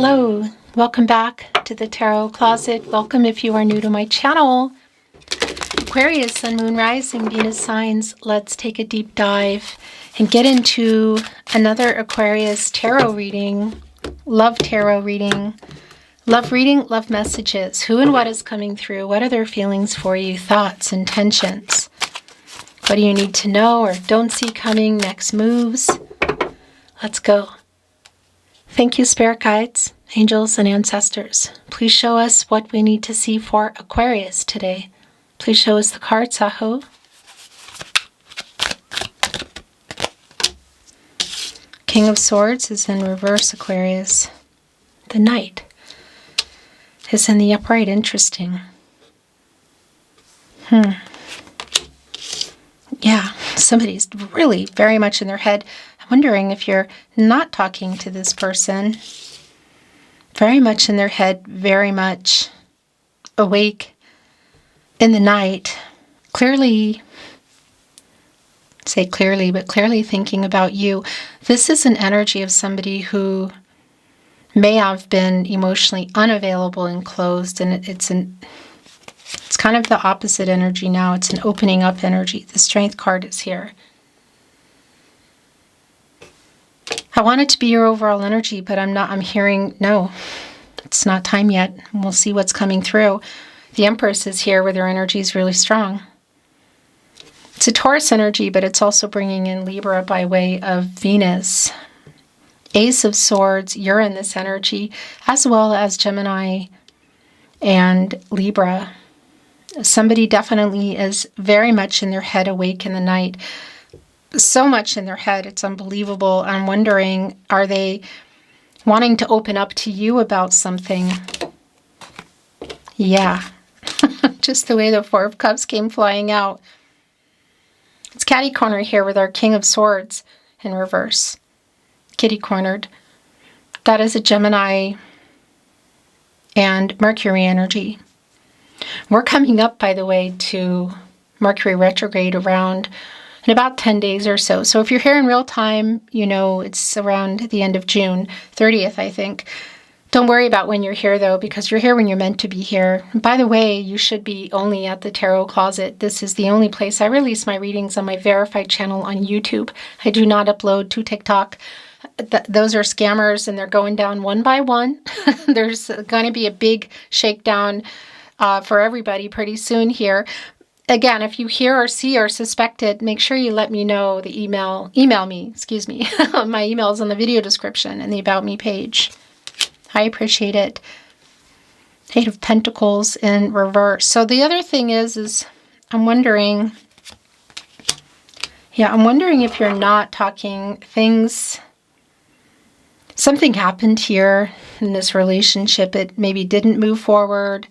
Hello, welcome back to the Tarot Closet. Welcome if you are new to my channel. Aquarius, Sun, Moon, Rising, Venus signs. Let's take a deep dive and get into another Aquarius tarot reading, love tarot reading, love messages. Who and what is coming through? What are their feelings for you? Thoughts, intentions. What do you need to know or don't see coming? Next moves. Let's go. Thank you, spirit guides, angels, and ancestors. Please show us what we need to see for Aquarius today. Please show us the cards, Aho. King of Swords is in reverse, Aquarius. The Knight is in the upright. Interesting. Yeah, somebody's really very much in their head. I'm wondering if you're not talking to this person. Very much in their head, very much awake in the night. Clearly, say clearly, but clearly thinking about you. This is an energy of somebody who may have been emotionally unavailable and closed, and it's kind of the opposite energy now. It's an opening up energy. The Strength card is here. I want it to be your overall energy, but I'm hearing, no, it's not time yet. We'll see what's coming through. The Empress is here where their energy is really strong. It's a Taurus energy, but it's also bringing in Libra by way of Venus. Ace of Swords, you're in this energy, as well as Gemini and Libra. Somebody definitely is very much in their head, awake in the night. So much in their head, it's unbelievable. I'm wondering, are they wanting to open up to you about something? Yeah. Just the way the Four of Cups came flying out. It's catty corner here with our King of Swords in reverse. Kitty cornered. That is a Gemini and Mercury energy. We're coming up, by the way, to Mercury retrograde around in about 10 days or so. So if you're here in real time, you know it's around the end of June 30th, I think. Don't worry about when you're here, though, because you're here when you're meant to be here. And by the way, you should be only at the Tarot Closet. This is the only place I release my readings on my verified channel on YouTube. I do not upload to TikTok. Those are scammers, and they're going down one by one. There's going to be a big shakedown for everybody pretty soon here. Again, if you hear or see or suspect it, make sure you let me know. The email me, excuse me. My email is on the video description and the About Me page. I appreciate it. Eight of Pentacles in reverse. So the other thing is I'm wondering if you're not talking things, something happened here in this relationship. It maybe didn't move forward.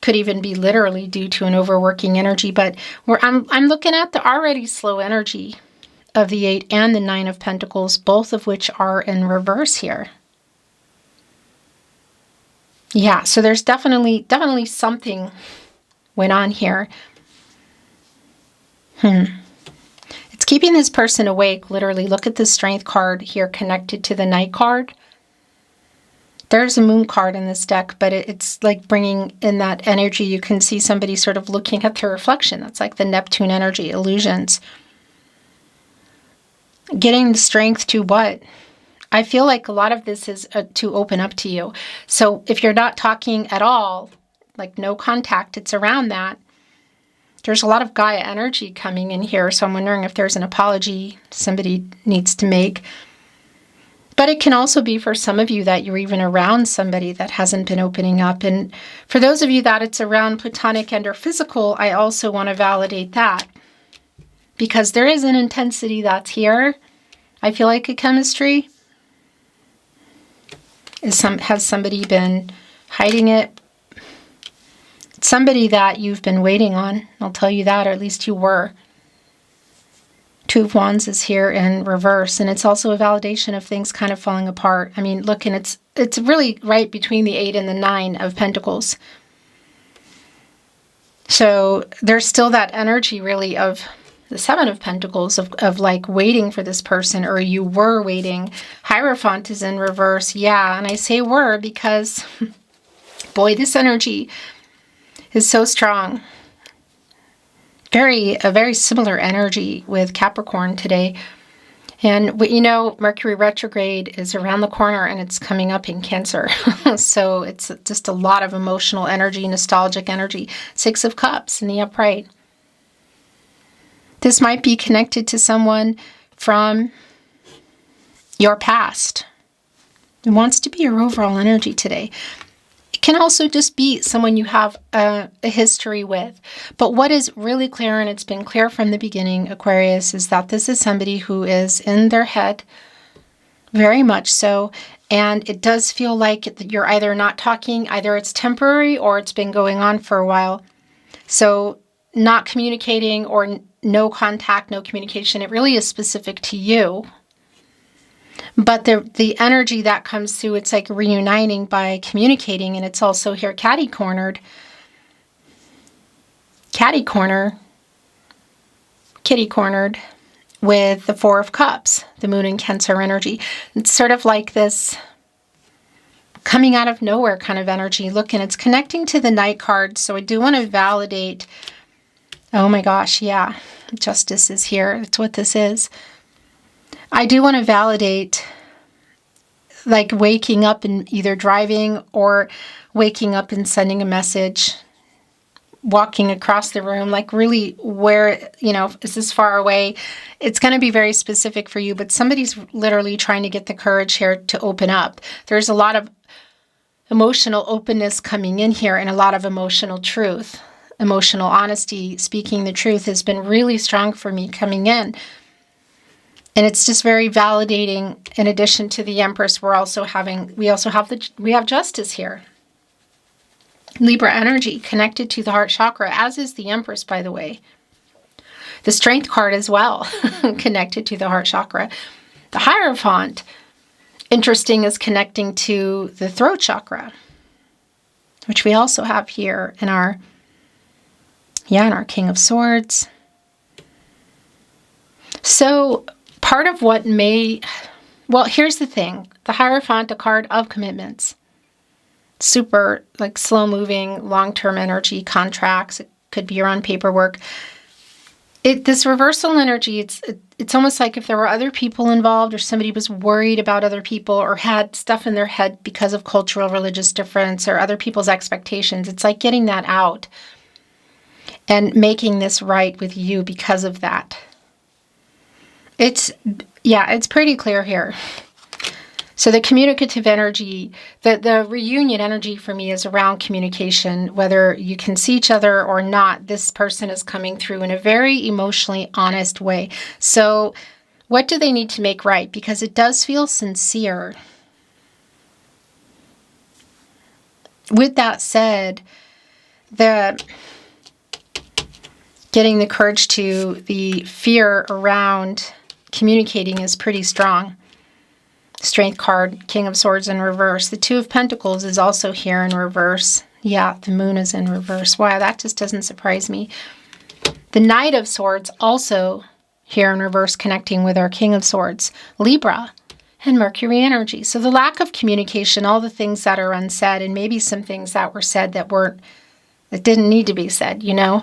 Could even be literally due to an overworking energy, but I'm looking at the already slow energy of the 8 and the 9 of Pentacles, both of which are in reverse here. Yeah, so there's definitely something went on here. It's keeping this person awake, literally. Look at the Strength card here connected to the Knight card. There's a Moon card in this deck, but it's like bringing in that energy. You can see somebody sort of looking at their reflection. That's like the Neptune energy, illusions. Getting the strength to what? I feel like a lot of this is to open up to you. So if you're not talking at all, like no contact, it's around that. There's a lot of Gaia energy coming in here, so I'm wondering if there's an apology somebody needs to make. But it can also be for some of you that you're even around somebody that hasn't been opening up. And for those of you that it's around platonic and or physical, I also want to validate that. Because there is an intensity that's here. I feel like a chemistry. Has somebody been hiding it? It's somebody that you've been waiting on. I'll tell you that, or at least you were. Two of Wands is here in reverse, and it's also a validation of things kind of falling apart. I mean, look, and it's really right between the 8 and the 9 of Pentacles. So there's still that energy really of the Seven of Pentacles of like waiting for this person, or you were waiting. Hierophant is in reverse. Yeah, and I say were because, boy, this energy is so strong. A very similar energy with Capricorn today. And you know, Mercury retrograde is around the corner and it's coming up in Cancer. So it's just a lot of emotional energy, nostalgic energy. Six of Cups in the upright. This might be connected to someone from your past. It wants to be your overall energy today. It can also just be someone you have a history with. But what is really clear, and it's been clear from the beginning, Aquarius, is that this is somebody who is in their head, very much so. And it does feel like you're either not talking, either it's temporary or it's been going on for a while. So not communicating or no contact, no communication, it really is specific to you. But the energy that comes through, it's like reuniting by communicating, and it's also here kitty-corner, with the Four of Cups, the Moon in Cancer energy. It's sort of like this coming out of nowhere kind of energy. Look, and it's connecting to the Knight card, so I do want to validate. Oh my gosh, yeah, Justice is here. That's what this is. I do want to validate, like waking up and either driving or waking up and sending a message, walking across the room, like really where, you know, is this far away? It's going to be very specific for you, but somebody's literally trying to get the courage here to open up. There's a lot of emotional openness coming in here and a lot of emotional truth. Emotional honesty, speaking the truth has been really strong for me coming in. And it's just very validating. In addition to the Empress, we have Justice here. Libra energy connected to the heart chakra, as is the Empress, by the way. The Strength card as well, connected to the heart chakra. The Hierophant, interesting, is connecting to the throat chakra, which we also have here in our King of Swords. So part of what here's the thing. The Hierophant, a card of commitments. Super, like, slow-moving, long-term energy, contracts. It could be your own paperwork. This reversal energy, it's almost like if there were other people involved, or somebody was worried about other people, or had stuff in their head because of cultural, religious difference, or other people's expectations. It's like getting that out and making this right with you because of that. It's pretty clear here. So the communicative energy, the reunion energy for me is around communication. Whether you can see each other or not, this person is coming through in a very emotionally honest way. So what do they need to make right? Because it does feel sincere. With that said, getting the courage to the fear around communicating is pretty strong. Strength card, King of Swords in reverse. The Two of Pentacles is also here in reverse. Yeah, the Moon is in reverse. Wow, that just doesn't surprise me. The Knight of Swords also here in reverse, connecting with our King of Swords, Libra, and Mercury energy. So the lack of communication, all the things that are unsaid, and maybe some things that were said that didn't need to be said, you know?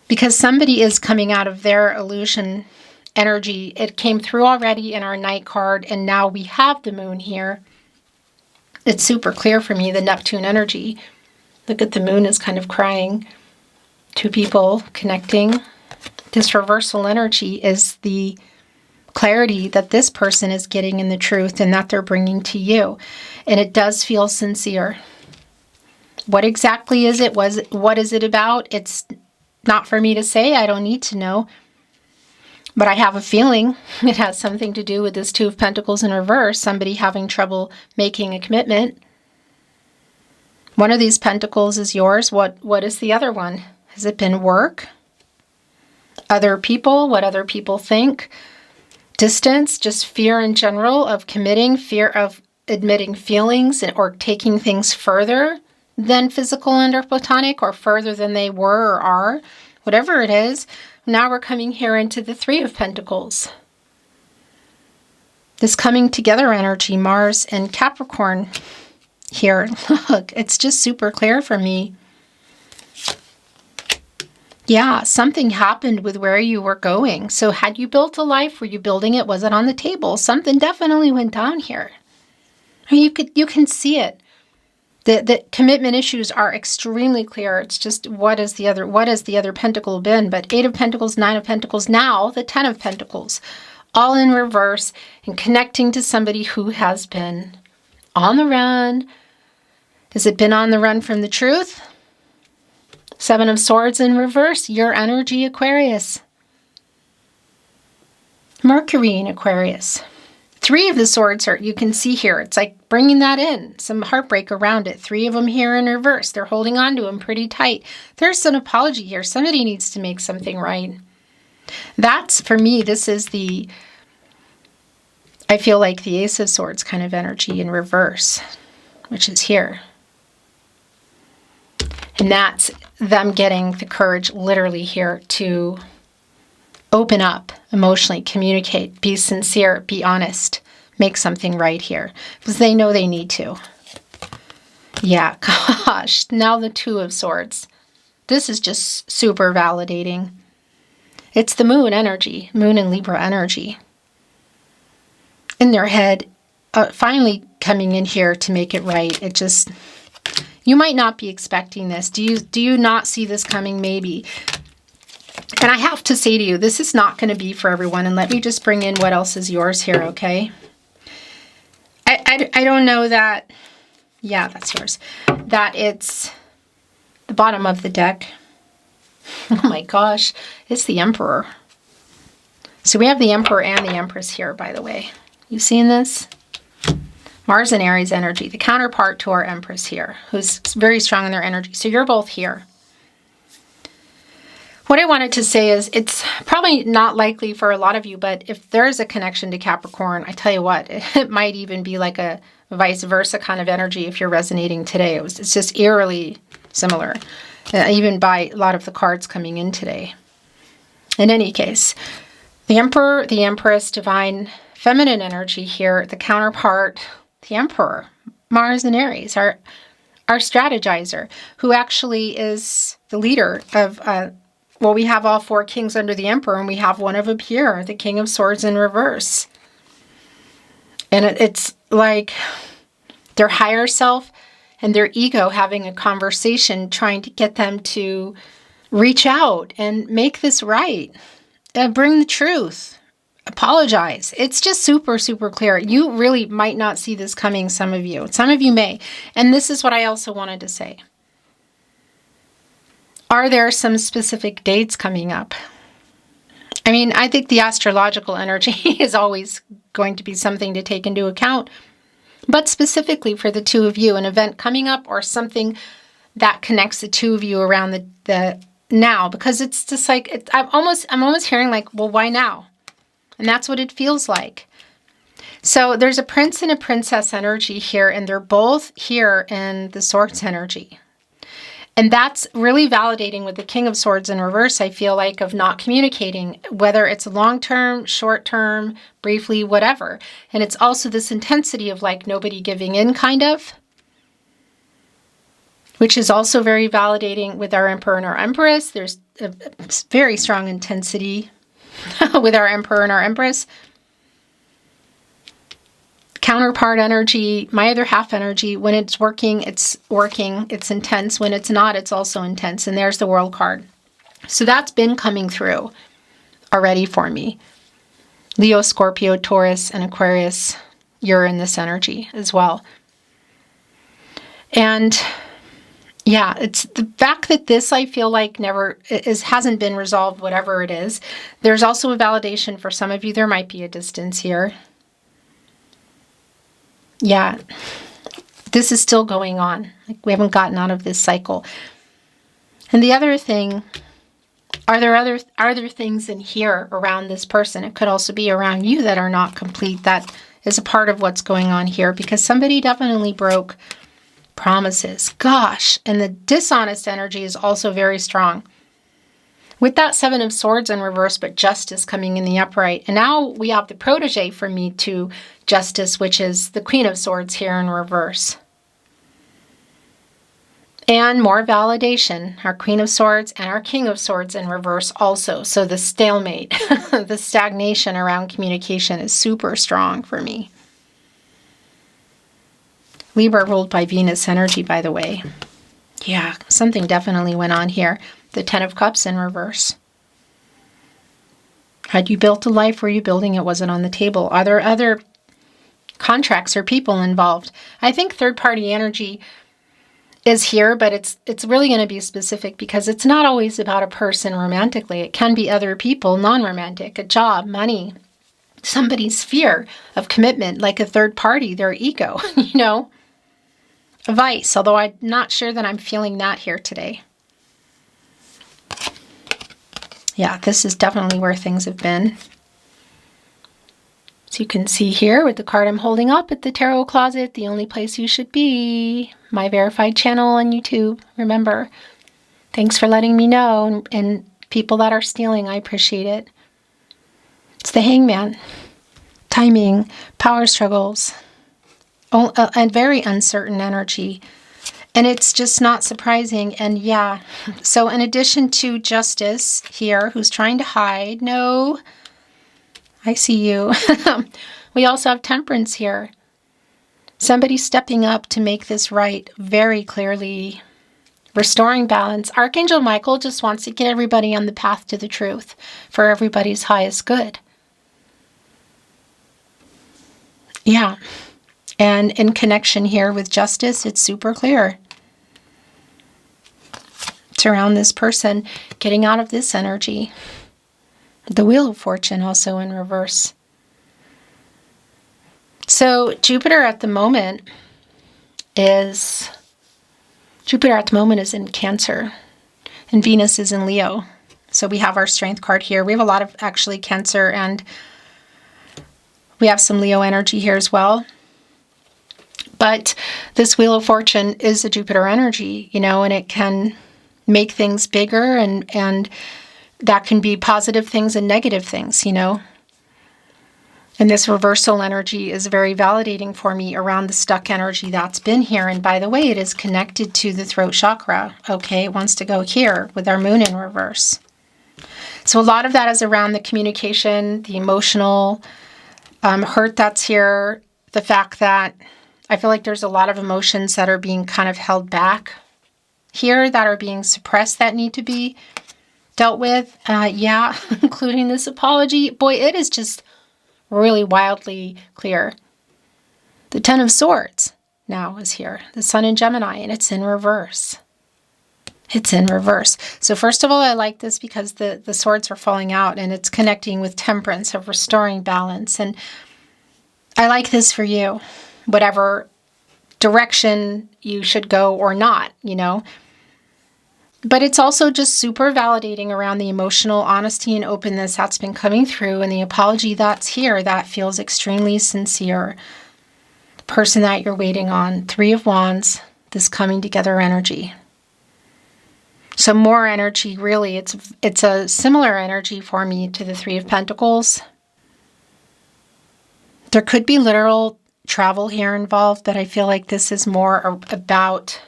Because somebody is coming out of their illusion energy. It came through already in our Knight card, and now we have the Moon here. It's super clear for me, the Neptune energy. Look at the Moon is kind of crying. Two people connecting. This reversal energy is the clarity that this person is getting in the truth and that they're bringing to you. And it does feel sincere. What exactly is it? What is it about? It's not for me to say. I don't need to know. But I have a feeling it has something to do with this Two of Pentacles in reverse, somebody having trouble making a commitment. One of these pentacles is yours. What is the other one? Has it been work? Other people? What other people think? Distance? Just fear in general of committing, fear of admitting feelings or taking things further than physical and or platonic, or further than they were or are. whatever it is. Now we're coming here into the Three of Pentacles. This coming together energy, Mars and Capricorn here. Look, it's just super clear for me. Yeah, something happened with where you were going. So had you built a life? Were you building it? Was it on the table? Something definitely went down here. I mean, you can see it. The commitment issues are extremely clear. It's just what has the other pentacle been? But 8 of Pentacles, 9 of Pentacles, now the 10 of Pentacles, all in reverse and connecting to somebody who has been on the run. Has it been on the run from the truth? 7 of Swords in reverse, your energy, Aquarius. Mercury in Aquarius. 3 of the Swords are, you can see here, it's like bringing that in, some heartbreak around it. 3 of them here in reverse. They're holding on to them pretty tight. There's an apology here. Somebody needs to make something right. That's, for me, this is I feel like the Ace of Swords kind of energy in reverse, which is here. And that's them getting the courage literally here to open up emotionally, communicate, be sincere, be honest, make something right here. Because they know they need to. Yeah, gosh, now the 2 of Swords. This is just super validating. It's the Moon energy, Moon and Libra energy. In their head, finally coming in here to make it right. It just... You might not be expecting this. Do you not see this coming? Maybe. And I have to say to you, this is not going to be for everyone. And let me just bring in what else is yours here, okay? I don't know that... Yeah, that's yours. That it's the bottom of the deck. Oh my gosh. It's the Emperor. So we have the Emperor and the Empress here, by the way. You seen this? Mars and Aries energy, the counterpart to our Empress here, who's very strong in their energy. So you're both here. What I wanted to say is it's probably not likely for a lot of you, but if there's a connection to Capricorn, I tell you what, it might even be like a vice versa kind of energy if you're resonating today. It's just eerily similar, even by a lot of the cards coming in today. In any case, the Emperor, the Empress, divine feminine energy here, the counterpart, the Emperor, Mars and Aries, our strategizer, who actually is the leader of, well, we have all 4 kings under the Emperor, and we have one of them here, the King of Swords in reverse. And it's like their higher self and their ego having a conversation, trying to get them to reach out and make this right, bring the truth. Apologize. It's just super, super clear. You really might not see this coming, some of you. Some of you may. And this is what I also wanted to say. Are there some specific dates coming up? I mean, I think the astrological energy is always going to be something to take into account. But specifically for the 2 of you, an event coming up or something that connects the 2 of you around the now. Because it's just like, I'm almost hearing like, well, why now? And that's what it feels like. So there's a prince and a princess energy here, and they're both here in the Swords energy. And that's really validating with the King of Swords in reverse, I feel like, of not communicating, whether it's long-term, short-term, briefly, whatever. And it's also this intensity of like nobody giving in, kind of, which is also very validating with our Emperor and our Empress. There's a very strong intensity with our Emperor and our Empress. Counterpart energy, my other half energy, when it's working, it's intense. When it's not, it's also intense. And there's the World card. So that's been coming through already for me. Leo, Scorpio, Taurus, and Aquarius, you're in this energy as well. And yeah, it's the fact that this, I feel like, hasn't been resolved, whatever it is. There's also a validation for some of you. There might be a distance here. Yeah, this is still going on. Like, we haven't gotten out of this cycle. And the other thing, are there other things in here around this person? It could also be around you that are not complete. That is a part of what's going on here, because somebody definitely broke promises. Gosh, and the dishonest energy is also very strong. With that Seven of Swords in reverse, but Justice coming in the upright. And now we have the protege for me to Justice, which is the Queen of Swords here in reverse. And more validation, our Queen of Swords and our King of Swords in reverse also. So the stalemate, the stagnation around communication is super strong for me. Libra ruled by Venus energy, by the way. Yeah, something definitely went on here. The Ten of Cups in reverse. Had you built a life? Were you building it? Was it on the table? Are there other contracts or people involved? I think third-party energy is here, but it's really going to be specific because it's not always about a person romantically. It can be other people, non-romantic, a job, money, somebody's fear of commitment, like a third party, their ego, you know, a vice, although I'm not sure that I'm feeling that here today. Yeah, this is definitely where things have been. So you can see here with the card I'm holding up at the Tarot Closet, the only place you should be, my verified channel on YouTube. Remember, thanks for letting me know, and people that are stealing, I appreciate it. It's the Hangman. Timing, power struggles, and very uncertain energy. And it's just not surprising. And yeah, so in addition to Justice here, who's trying to hide, no, I see you. We also have Temperance here. Somebody stepping up to make this right very clearly. Restoring balance. Archangel Michael just wants to get everybody on the path to the truth for everybody's highest good. Yeah. And in connection here with Justice, it's super clear. It's around this person getting out of this energy. The Wheel of Fortune also in reverse. So Jupiter at the moment is in Cancer, and Venus is in Leo. So we have our Strength card here. We have a lot of actually Cancer, and we have some Leo energy here as well. But this Wheel of Fortune is a Jupiter energy, you know, and it can make things bigger, and that can be positive things and negative things, you know. And this reversal energy is very validating for me around the stuck energy that's been here. And by the way, it is connected to the throat chakra. Okay, it wants to go here with our moon in reverse. So a lot of that is around the communication, the emotional hurt that's here, the fact that I feel like there's a lot of emotions that are being kind of held back here, that are being suppressed, that need to be dealt with. Yeah, including this apology. Boy, it is just really wildly clear. The Ten of Swords now is here. The Sun in Gemini, and it's in reverse. It's in reverse. So first of all, I like this because the swords are falling out, and it's connecting with Temperance, of restoring balance. And I like this for you, whatever direction you should go or not, you know. But it's also just super validating around the emotional honesty and openness that's been coming through, and the apology that's here that feels extremely sincere. The person that you're waiting on. Three of Wands, this coming together energy. So more energy, really. It's a similar energy for me to the Three of Pentacles. There could be literal travel here involved, but I feel like this is more about...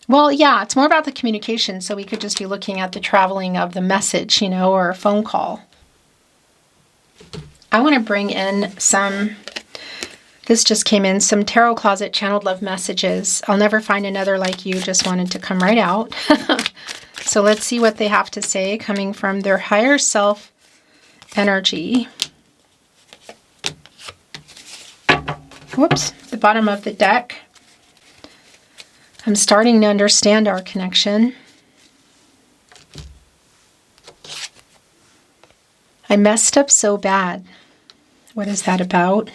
Well, yeah, it's more about the communication, so we could just be looking at the traveling of the message, you know, or a phone call. I want to bring in this just came in, some Tarot Closet Channeled Love messages. I'll never find another like you, just wanted to come right out. So let's see what they have to say, coming from their higher self energy. Whoops, the bottom of the deck. I'm starting to understand our connection. I messed up so bad. What is that about?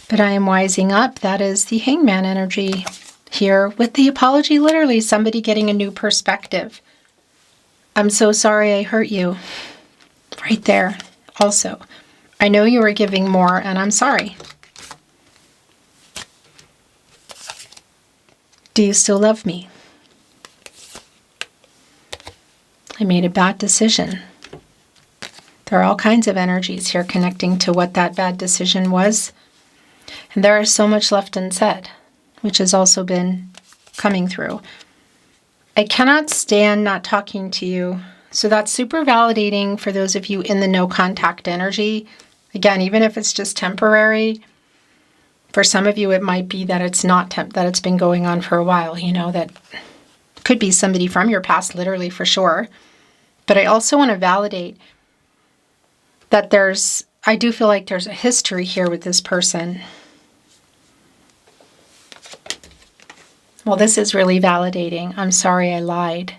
But I am wising up. That is the Hangman energy here with the apology, literally somebody getting a new perspective. I'm so sorry I hurt you. Right there. Also, I know you were giving more, and I'm sorry. Do you still love me? I made a bad decision. There are all kinds of energies here connecting to what that bad decision was. And there is so much left unsaid, which has also been coming through. I cannot stand not talking to you. So that's super validating for those of you in the no contact energy. Again, even if it's just temporary, for some of you it might be that it's not that it's been going on for a while, you know, that could be somebody from your past, literally, for sure. But I also want to validate that I do feel like there's a history here with this person. Well, this is really validating. I'm sorry I lied.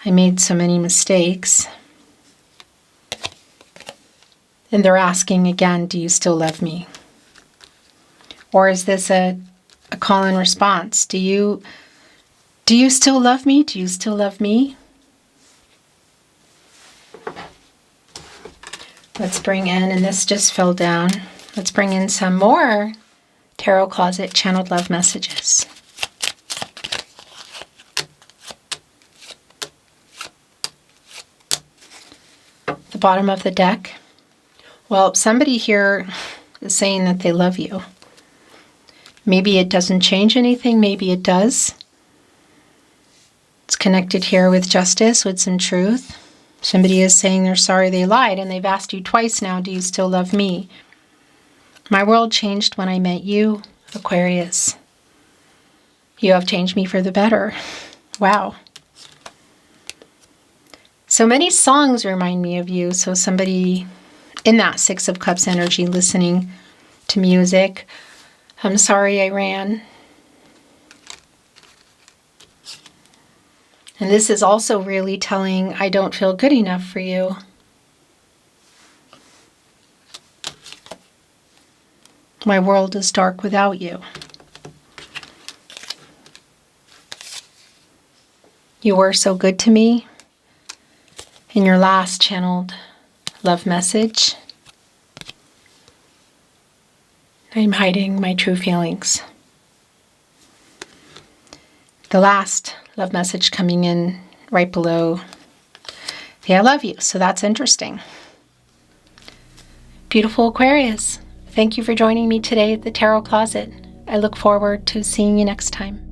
I made so many mistakes. And they're asking again, do you still love me? Or is this a call and response? Do you still love me? Do you still love me? Let's bring in, and this just fell down, let's bring in some more Tarot Closet channeled love messages. The bottom of the deck. Well, somebody here is saying that they love you. Maybe it doesn't change anything, maybe it does. It's connected here with justice, with some truth. Somebody is saying they're sorry they lied, and they've asked you twice now, do you still love me? My world changed when I met you, Aquarius. You have changed me for the better. Wow. So many songs remind me of you. So somebody in that Six of Cups energy listening to music. I'm sorry I ran. And this is also really telling, I don't feel good enough for you. My world is dark without you. You were so good to me. In your last channeled love message, I'm hiding my true feelings. The last love message coming in right below, hey, I love you. So that's interesting. Beautiful Aquarius, thank you for joining me today at the Tarot Closet. I look forward to seeing you next time.